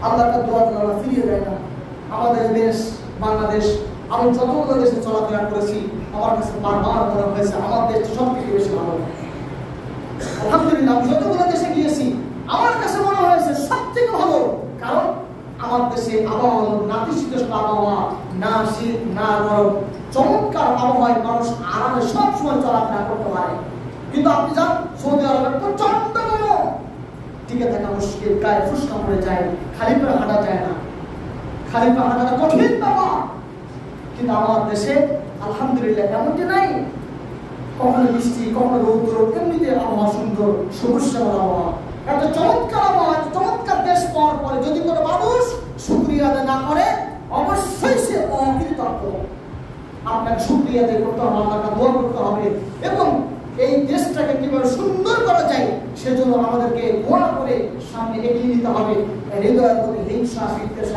আল্লাহর দোয়া আল্লাহ ফিরিয়ে দেয় না। আমাদের দেশ বাংলাদেশ, আমি যতগুলো দেশে চলাফেরা করেছি আমার কাছে বারবার মনে হয়েছে আমার দেশ সব থেকে বেশি ভালো। আলহামদুলিল্লাহ, যতগুলো দেশে গিয়েছি আমার কাছে মনে হয়েছে সব থেকে ভালো। কারণ আমার দেশে আবহাওয়া হলো নাতিশীতোষ্ণ আবহাওয়া, না শীত না গরম, চমৎকার আবহাওয়ায় মানুষ আরামে সবসময় চলাফেরা করতে পারে। কিন্তু আপনি যান সৌদি আরবে, প্রচন্ড গরম, টিকে থাকা মুশকিল, গায়ে ফুসকা পড়ে যায়, খালি পায়ে হাঁটা যায় না, খালি পায়ে হাঁটাটা কঠিন ব্যাপার। কিন্তু আমার দেশে আলহামদুলিল্লাহ এমনটি নাই, কখনো বৃষ্টি কখনো রৌদ্র, এমনিতে আবহাওয়া সুন্দর, সবুজ শ্যামল আবহাওয়া। এত চমৎকার আবহাওয়া, চমৎকার দেশ পাওয়ার পরে যদি কোনো মানুষ শুকরিয়া আদায় না করে অবশ্যই সে অকৃতজ্ঞ। আপনাকে শুকরিয়া আদায় করতে হবে, আপনাকে দোয়া করতে হবে, এবং এই দেশটাকে কিভাবে সুন্দর করা যায় সেজন্য আমাদেরকে দোয়া করে সামনে এগিয়ে নিতে হবে। হৃদয়ের প্রতি হিংসা